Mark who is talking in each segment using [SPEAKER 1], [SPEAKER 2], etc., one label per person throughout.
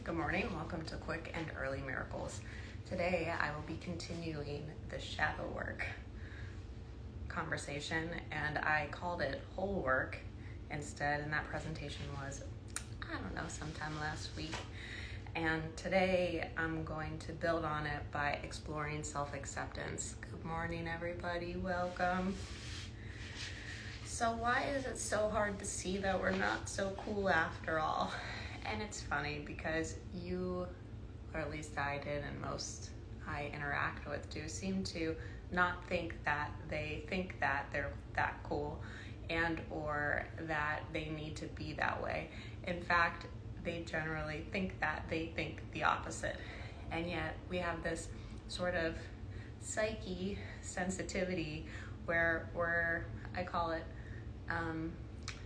[SPEAKER 1] Good morning, welcome to Quick and Early Miracles. Today I will be continuing the shadow work conversation, and I called it whole work instead, and that presentation was, sometime last week. And today I'm going to build on it by exploring self-acceptance. Good morning, everybody, welcome. So why is it so hard to see that we're not so cool after all? And it's funny because you, or at least I did, and most I interact with do, seem to not think that they think that they're that cool and or that they need to be that way. In fact, they generally think that they think the opposite. And yet we have this sort of psyche sensitivity where I call it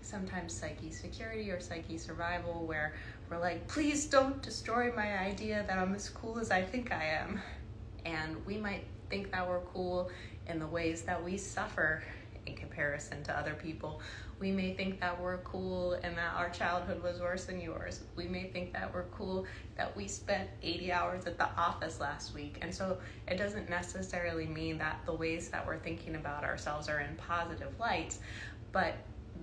[SPEAKER 1] sometimes psyche security or psyche survival, where we're like, please don't destroy my idea that I'm as cool as I think I am. And we might think that we're cool in the ways that we suffer in comparison to other people. We may think that we're cool and that our childhood was worse than yours. We may think that we're cool that we spent 80 hours at the office last week. And so it doesn't necessarily mean that the ways that we're thinking about ourselves are in positive lights, but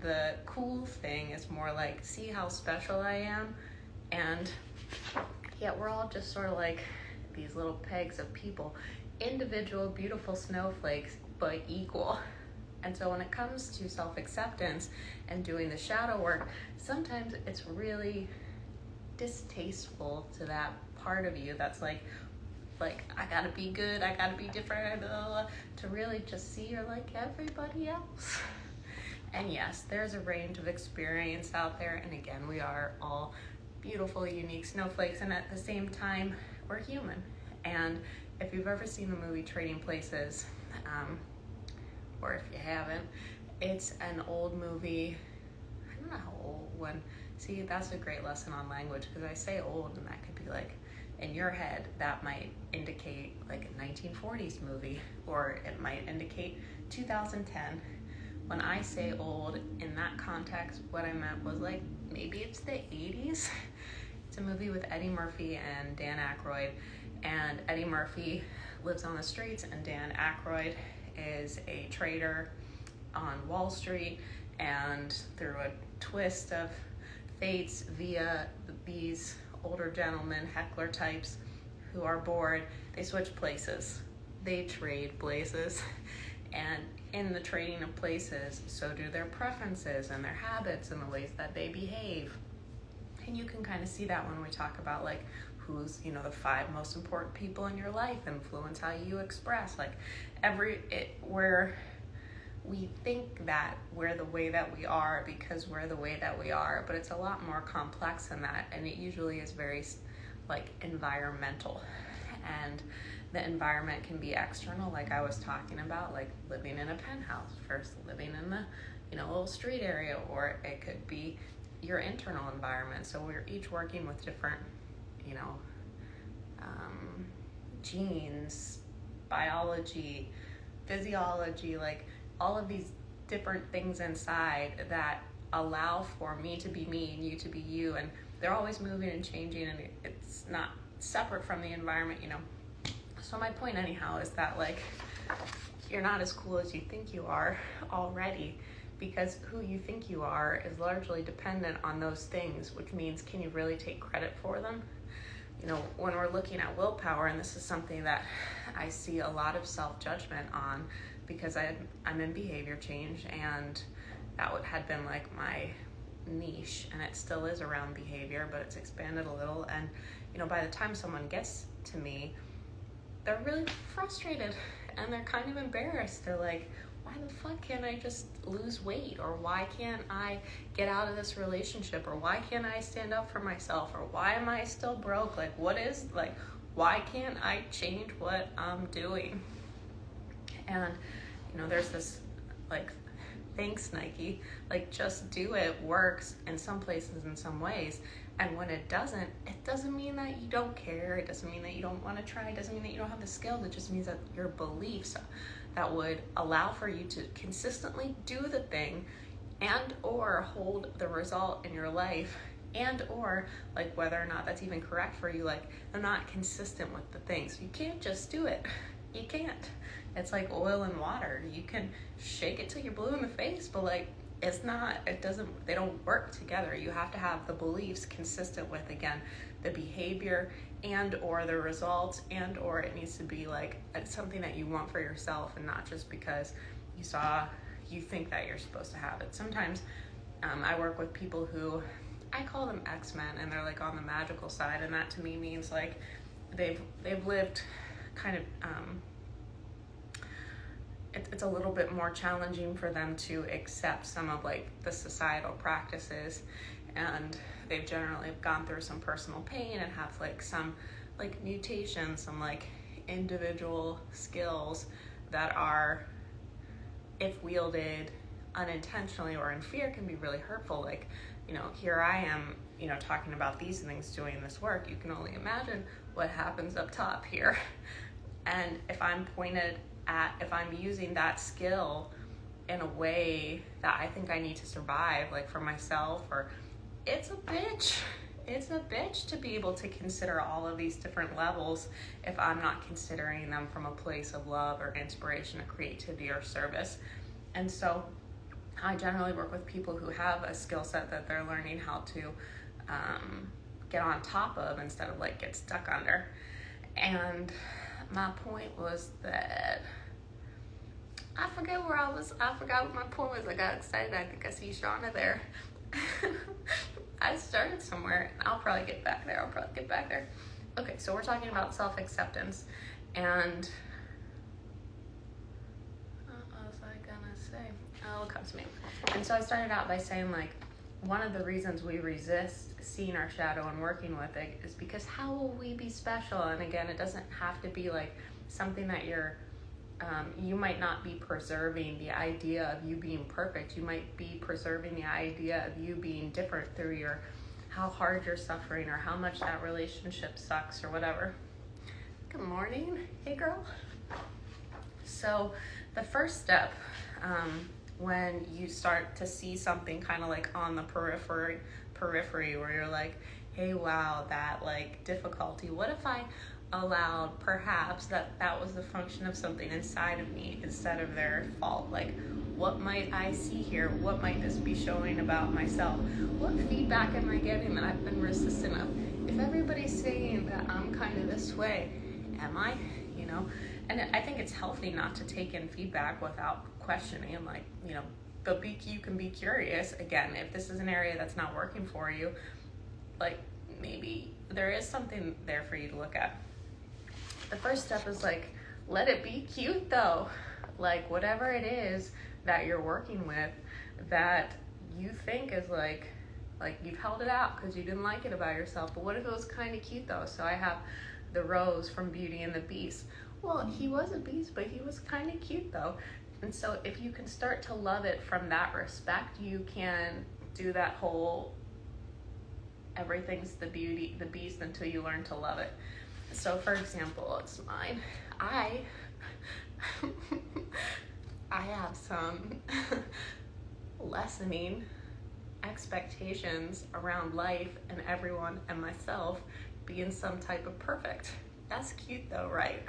[SPEAKER 1] the cool thing is more like, see how special I am? And yet we're all just sort of like these little pegs of people, individual beautiful snowflakes, but equal. And so when it comes to self-acceptance and doing the shadow work, sometimes it's really distasteful to that part of you that's like I gotta be good, I gotta be different, to really just see you're like everybody else. And yes, there's a range of experience out there, and again, we are all beautiful, unique snowflakes, and at the same time, we're human. And if you've ever seen the movie Trading Places, or if you haven't, it's an old movie. I don't know how old one. See, that's a great lesson on language, because I say old, and that could be like, in your head, that might indicate like a 1940s movie, or it might indicate 2010. When I say old, in that context, what I meant was like, maybe it's the 80s. It's a movie with Eddie Murphy and Dan Aykroyd. And Eddie Murphy lives on the streets, and Dan Aykroyd is a trader on Wall Street. And through a twist of fates via these older gentlemen, heckler types, who are bored, they switch places. They trade places. And in the trading of places, so do their preferences and their habits and the ways that they behave. And you can kind of see that when we talk about like who's, the 5 most important people in your life influence how you express. Like where we think that we're the way that we are because we're the way that we are, but it's a lot more complex than that, and it usually is very like environmental. And the environment can be external, like I was talking about, like living in a penthouse versus living in the, little street area, or it could be your internal environment. So we're each working with different, genes, biology, physiology, like all of these different things inside that allow for me to be me and you to be you, and they're always moving and changing, and it's not separate from the environment, So my point anyhow is that like you're not as cool as you think you are already, because who you think you are is largely dependent on those things, which means, can you really take credit for them? When we're looking at willpower, and this is something that I see a lot of self-judgment on, because I'm in behavior change, and that had been like my niche, and it still is around behavior, but it's expanded a little. And by the time someone gets to me, they're really frustrated and they're kind of embarrassed. They're like, why the fuck can't I just lose weight? Or why can't I get out of this relationship? Or why can't I stand up for myself? Or why am I still broke? Like, why can't I change what I'm doing? And there's this like, thanks Nike, like just do it works in some places in some ways. And when it doesn't mean that you don't care. It doesn't mean that you don't want to try. It doesn't mean that you don't have the skills. It just means that your beliefs that would allow for you to consistently do the thing and or hold the result in your life and or like whether or not that's even correct for you, like they're not consistent with the things. You can't just do it. You can't. It's like oil and water. You can shake it till you're blue in the face, but like they don't work together. You have to have the beliefs consistent with, again, the behavior and or the results, and or it needs to be like it's something that you want for yourself and not just because you think that you're supposed to have it. Sometimes I work with people who I call them X-Men, and they're like on the magical side, and that to me means like they've lived kind of it's a little bit more challenging for them to accept some of like the societal practices, and they've generally gone through some personal pain and have like some like mutations, some like individual skills that are, if wielded unintentionally or in fear, can be really hurtful. Like, here I am, talking about these things, doing this work. You can only imagine what happens up top here. And if I'm using that skill in a way that I think I need to survive, like for myself, or it's a bitch to be able to consider all of these different levels if I'm not considering them from a place of love or inspiration or creativity or service. And so I generally work with people who have a skill set that they're learning how to get on top of instead of like get stuck under. And my point was that I forgot what my point was. I got excited. I think I see Shauna there. I started somewhere, and I'll probably get back there. Okay, so we're talking about self-acceptance, and what was I gonna say? Oh, it'll come to me. And so I started out by saying, like, one of the reasons we resist seeing our shadow and working with it is because how will we be special? And again, it doesn't have to be like something that you might not be preserving the idea of you being perfect. You might be preserving the idea of you being different through how hard you're suffering or how much that relationship sucks or whatever. Good morning. Hey, girl. So the first step, when you start to see something kind of like on the periphery where you're like, hey, wow, that like difficulty, what if I allowed perhaps that was the function of something inside of me instead of their fault? Like, what might I see here? What might this be showing about myself? What feedback am I getting that I've been resistant of? If everybody's saying that I'm kind of this way, am I? And I think it's healthy not to take in feedback without questioning, like, but you can be curious. Again, if this is an area that's not working for you, like maybe there is something there for you to look at. The first step is like, let it be cute though. Like whatever it is that you're working with that you think is like you've held it out because you didn't like it about yourself, but what if it was kind of cute though? So I have the rose from Beauty and the Beast. Well, he was a beast, but he was kind of cute though. And so if you can start to love it from that respect, you can do that whole everything's the beast until you learn to love it. So for example, it's mine. I have some lessening expectations around life and everyone and myself being some type of perfect. That's cute though, right?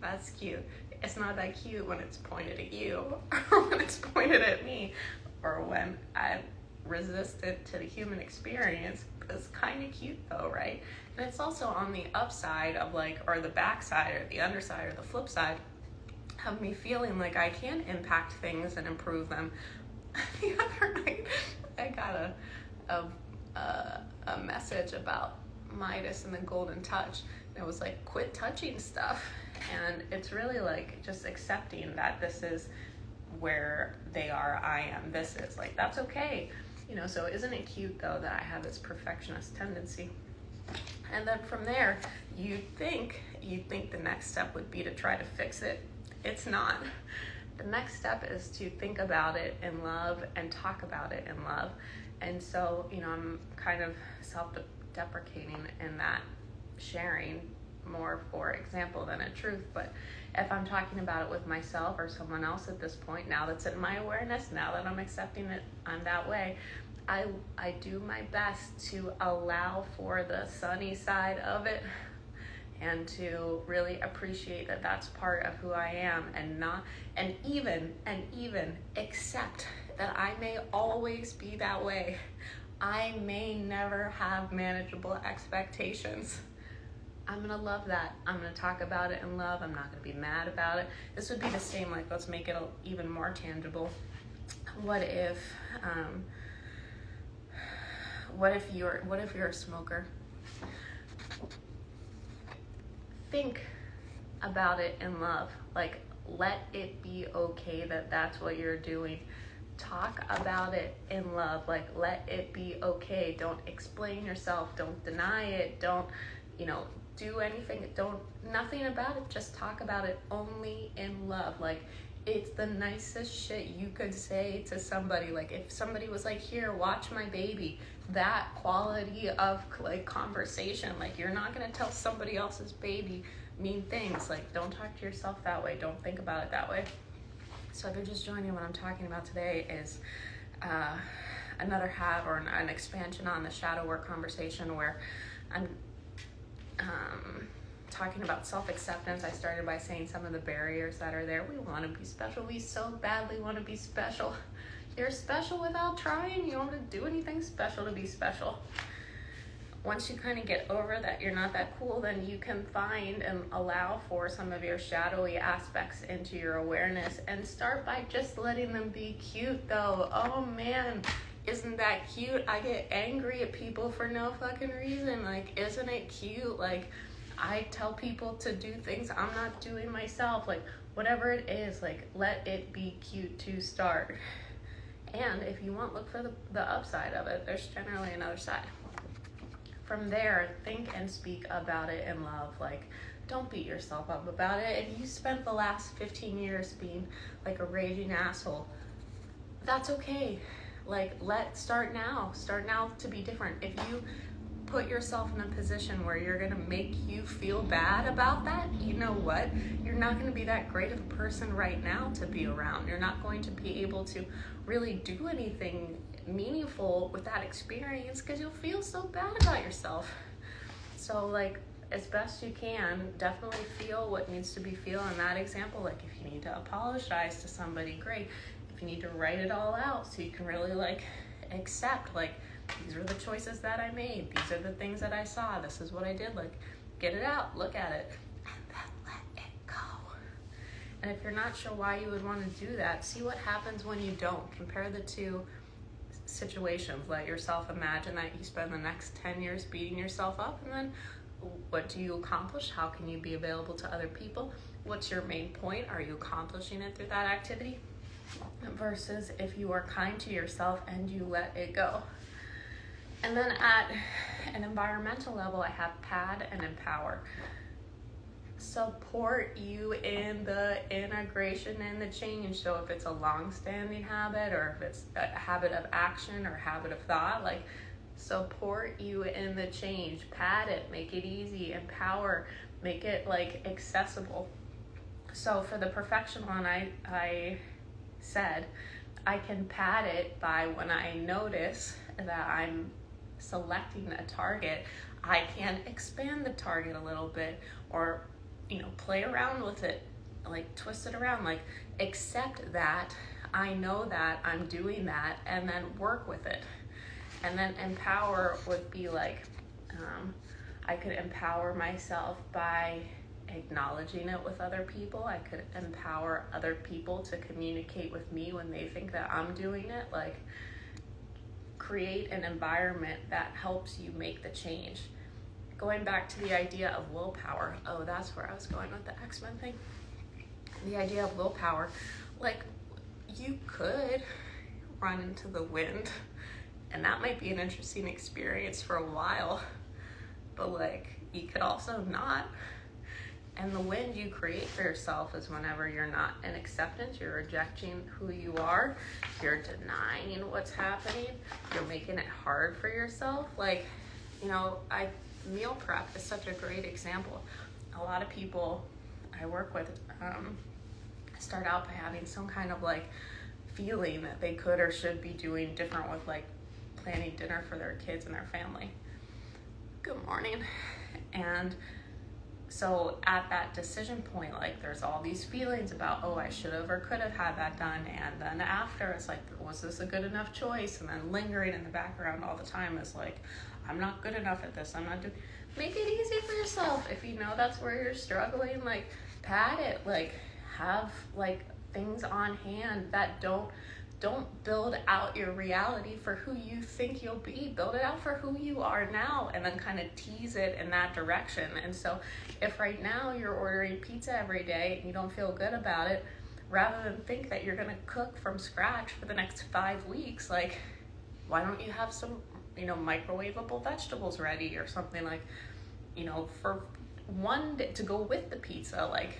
[SPEAKER 1] That's cute. It's not that cute when it's pointed at you or when it's pointed at me or when I resist it to the human experience. It's kind of cute though, right? And it's also on the upside of like, or the backside or the underside or the flip side of me feeling like I can impact things and improve them. The other night, I got a message about Midas and the Golden Touch. It was like, quit touching stuff. And it's really like just accepting that this is where they are, I am, this is like, that's okay. So isn't it cute though that I have this perfectionist tendency? And then from there, you think the next step would be to try to fix it. It's not. The next step is to think about it in love and talk about it in love. And so, I'm kind of self-deprecating in that sharing more for example than a truth. But if I'm talking about it with myself or someone else at this point, now that's in my awareness, now that I'm accepting it, I'm that way, I do my best to allow for the sunny side of it, and to really appreciate that that's part of who I am, and even accept that I may always be that way. I may never have manageable expectations. I'm gonna love that. I'm gonna talk about it in love. I'm not gonna be mad about it. This would be the same, like, let's make it even more tangible. What if you're a smoker? Think about it in love. Like, let it be okay that that's what you're doing. Talk about it in love. Like, let it be okay. Don't explain yourself. Don't deny it. Don't, do anything. Nothing about it. Just talk about it only in love. Like, it's the nicest shit you could say to somebody. Like, if somebody was like, here, watch my baby, that quality of, like, conversation. Like, you're not going to tell somebody else's baby mean things. Like, don't talk to yourself that way. Don't think about it that way. So if you're just joining, what I'm talking about today is another half, or an expansion on the shadow work conversation, where I'm talking about self-acceptance. I started by saying some of the barriers that are there. We want to be special. We so badly want to be special. You're special without trying. You don't have to do anything special to be special. Once you kind of get over that you're not that cool, then you can find and allow for some of your shadowy aspects into your awareness, and start by just letting them be cute, though. Oh man, isn't that cute? I get angry at people for no fucking reason. Like, isn't it cute? Like, I tell people to do things I'm not doing myself. Like, whatever it is, like, let it be cute to start. And if you want, look for the upside of it. There's generally another side. From there, think and speak about it in love. Like, don't beat yourself up about it. If you spent the last 15 years being like a raging asshole, that's okay. Like, start now to be different. If you put yourself in a position where you're gonna make you feel bad about that, you know what? You're not gonna be that great of a person right now to be around. You're not going to be able to really do anything meaningful with that experience, because you'll feel so bad about yourself. So, like, as best you can, definitely feel what needs to be feel in that example. Like, if you need to apologize to somebody, great. If you need to write it all out so you can really, like, accept, like, these are the choices that I made, these are the things that I saw, this is what I did. Like, get it out, look at it, and then let it go. And if you're not sure why you would want to do that, see what happens when you don't. Compare the two situations. Let yourself imagine that you spend the next 10 years beating yourself up, and then what do you accomplish? How can you be available to other people? What's your main point? Are you accomplishing it through that activity? Versus if you are kind to yourself and you let it go. And then at an environmental level, I have pad and empower. Support you in the integration and the change. So if it's a long-standing habit, or if it's a habit of action or habit of thought, like, support you in the change. Pad it, make it easy. Empower, make it, like, accessible. So for the perfection one, I said I can pad it by when I notice that I'm selecting a target, I can expand the target a little bit, or play around with it, like twist it around, like accept that I know that I'm doing that, and then work with it. And then empower would be like, I could empower myself by acknowledging it with other people. I could empower other people to communicate with me when they think that I'm doing it. Like, create an environment that helps you make the change. Going back to the idea of willpower. Oh, that's where I was going with the X-Men thing. The idea of willpower. Like, you could run into the wind, and that might be an interesting experience for a while. But, like, you could also not. And the wind you create for yourself is whenever you're not in acceptance, you're rejecting who you are, you're denying what's happening, you're making it hard for yourself. Like, meal prep is such a great example. A lot of people I work with start out by having some kind of, like, feeling that they could or should be doing different with, like, planning dinner for their kids and their family. Good morning. And so at that decision point, like there's all these feelings about, oh, I should have or could have had that done. And then after, it's like, was this a good enough choice? And then lingering in the background all the time is like, I'm not good enough at this. I'm not doing. Make it easy for yourself. If you know that's where you're struggling, like pad it. Like have like things on hand that don't build out your reality for who you think you'll be. Build it out for who you are now, and then kind of tease it in that direction. And so if right now you're ordering pizza every day and you don't feel good about it, rather than think that you're gonna cook from scratch for the next 5 weeks, like why don't you have some, microwavable vegetables ready or something, like, for one day to go with the pizza. Like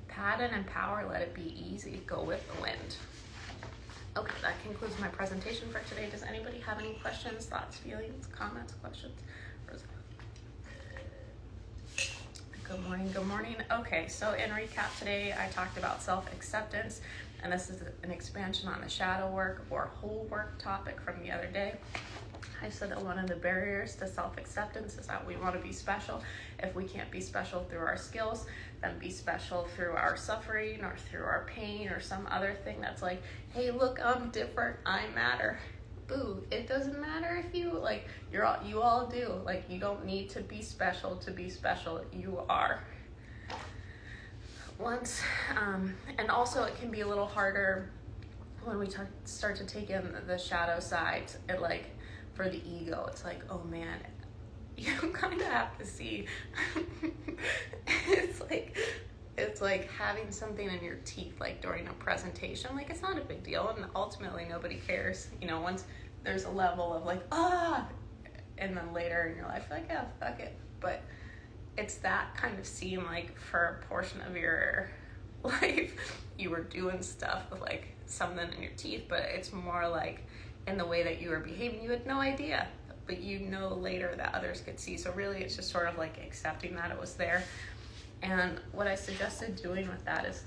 [SPEAKER 1] pad and empower, let it be easy, go with the wind. Okay, that concludes my presentation for today. Does anybody have any questions, thoughts, feelings, comments, questions? Good morning. Okay, so in recap today, I talked about self-acceptance, and this is an expansion on the shadow work or whole work topic from the other day. I said that one of the barriers to self-acceptance is that we want to be special. If we can't be special through our skills, then be special through our suffering or through our pain or some other thing that's like, hey, look, I'm different, I matter. Boo, it doesn't matter if you, like, you all do. Like, you don't need to be special to be special. You are. And also it can be a little harder when we start to take in the shadow side. It like, for the ego, it's like, oh man, you kind of have to see. It's like having something in your teeth, like during a presentation. Like, it's not a big deal, and ultimately nobody cares. Once there's a level of like, and then later in your life, like, yeah, fuck it. But it's that kind of scene, like for a portion of your life, you were doing stuff with like something in your teeth, but it's more like in the way that you were behaving, you had no idea, but later that others could see. So really it's just sort of like accepting that it was there. And what I suggested doing with that is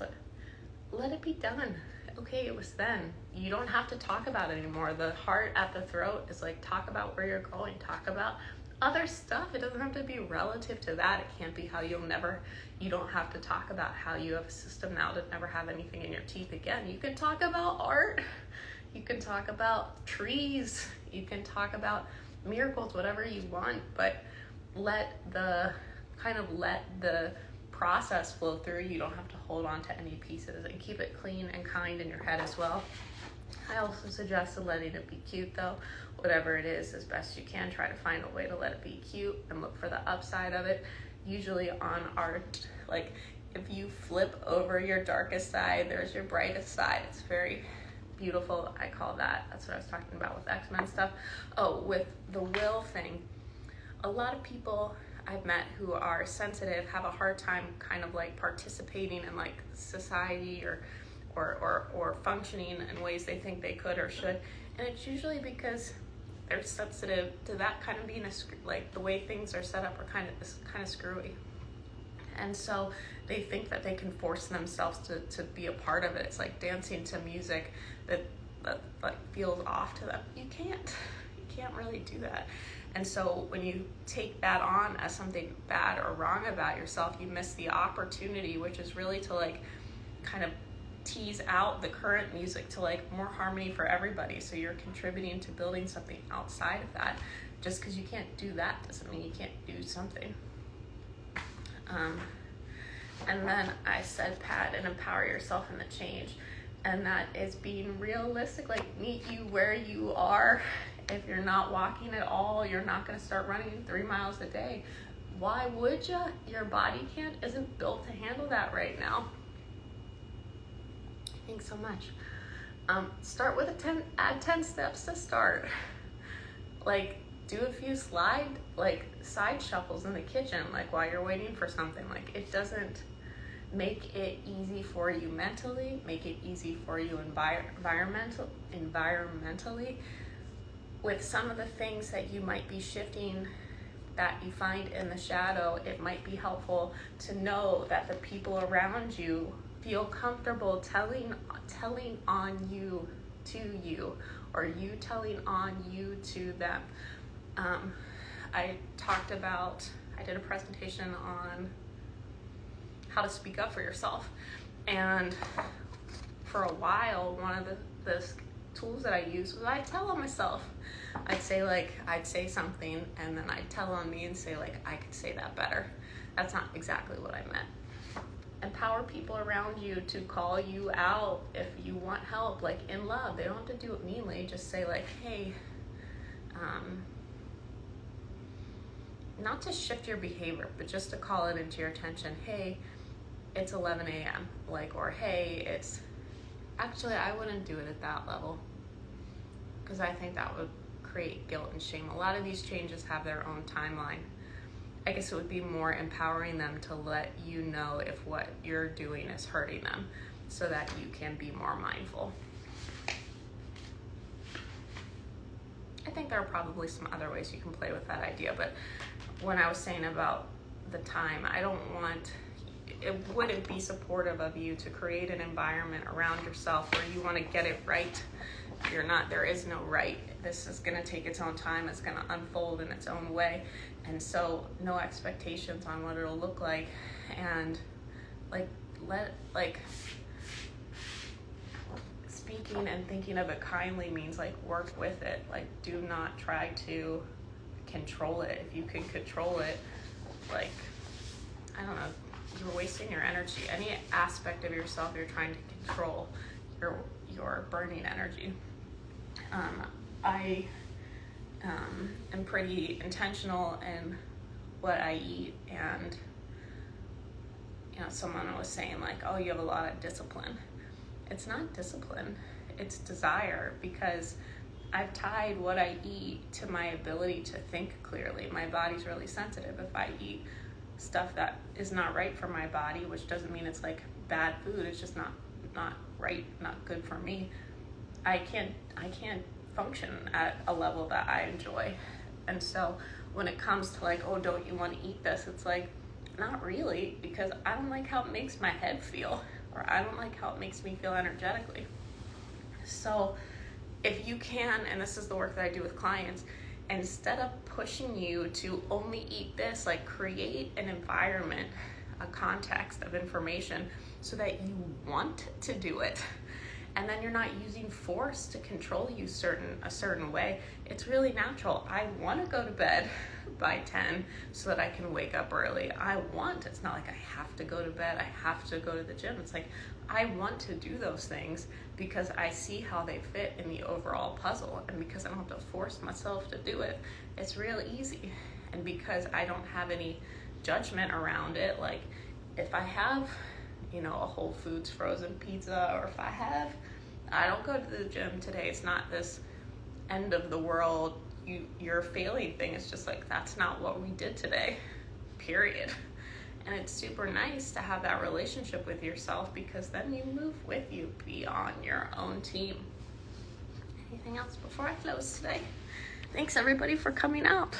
[SPEAKER 1] let it be done. Okay, it was then. You don't have to talk about it anymore. The heart at the throat is like, talk about where you're going, talk about other stuff. It doesn't have to be relative to that. It can't be how you don't have to talk about how you have a system now to never have anything in your teeth again. You can talk about art. You can talk about trees. You can talk about miracles, whatever you want, but let the process flow through. You don't have to hold on to any pieces, and keep it clean and kind in your head as well. I also suggested letting it be cute though. Whatever it is, as best you can, try to find a way to let it be cute and look for the upside of it. Usually on art, like if you flip over your darkest side, there's your brightest side. It's very beautiful. I call that's what I was talking about with X-Men stuff. Oh, with the will thing, a lot of people I've met who are sensitive have a hard time kind of like participating in like society or functioning in ways they think they could or should. And it's usually because they're sensitive to that kind of being like the way things are set up are kind of screwy. And so they think that they can force themselves to be a part of it. It's like dancing to music that like feels off to them. You can't really do that. And so when you take that on as something bad or wrong about yourself, you miss the opportunity, which is really to like kind of tease out the current music to like more harmony for everybody. So you're contributing to building something outside of that. Just because you can't do that doesn't mean you can't do something. And then I said pad and empower yourself in the change. And that is being realistic, like meet you where you are. If you're not walking at all, you're not going to start running 3 miles a day. Why would you? Your body isn't built to handle that right now. Thanks so much. Start with add 10 steps to start. Like do a few side shuffles in the kitchen, like while you're waiting for something. Like it doesn't make it easy for you mentally, make it easy for you environmentally. With some of the things that you might be shifting that you find in the shadow, it might be helpful to know that the people around you feel comfortable telling on you to you, or you telling on you to them. I did a presentation on how to speak up for yourself. And for a while, one of the tools that I used was I'd tell on myself. I'd say something, and then I'd tell on me and say, like, I could say that better. That's not exactly what I meant. Empower people around you to call you out if you want help, like in love. They don't have to do it meanly. Just say, like, hey, not to shift your behavior, but just to call it into your attention. Hey, it's 11 a.m. Like, or hey, it's actually, I wouldn't do it at that level, because I think that would create guilt and shame. A lot of these changes have their own timeline. I guess it would be more empowering them to let you know if what you're doing is hurting them, so that you can be more mindful. I think there are probably some other ways you can play with that idea, but when I was saying about the time, it wouldn't be supportive of you to create an environment around yourself where you want to get it right. There is no right. This is going to take its own time. It's going to unfold in its own way. And so no expectations on what it'll look like. And speaking and thinking of it kindly means like work with it. Like, do not try to control it. If you can control it, like, I don't know, you're wasting your energy. Any aspect of yourself you're trying to control, you're burning energy. I am pretty intentional in what I eat, and someone was saying like, oh, you have a lot of discipline. It's not discipline, it's desire, because I've tied what I eat to my ability to think clearly. My body's really sensitive. If I eat stuff that is not right for my body, which doesn't mean it's like bad food, it's just not right, not good for me, I can't function at a level that I enjoy. And so when it comes to like, oh, don't you want to eat this? It's like, not really, because I don't like how it makes my head feel, or I don't like how it makes me feel energetically. So if you can, and this is the work that I do with clients, instead of pushing you to only eat this, like, create an environment, a context of information so that you want to do it. And then you're not using force to control you a certain way. It's really natural. I want to go to bed by 10 so that I can wake up early. It's not like I have to go to bed, I have to go to the gym. It's like, I want to do those things because I see how they fit in the overall puzzle, and because I don't have to force myself to do it, it's real easy. And because I don't have any judgment around it, like if I have a Whole Foods frozen pizza, or if I don't go to the gym today, it's not this end of the world, you're failing thing. It's just like, that's not what we did today, period. And it's super nice to have that relationship with yourself, because then you move with you, be on your own team. Anything else before I close today? Thanks everybody for coming out.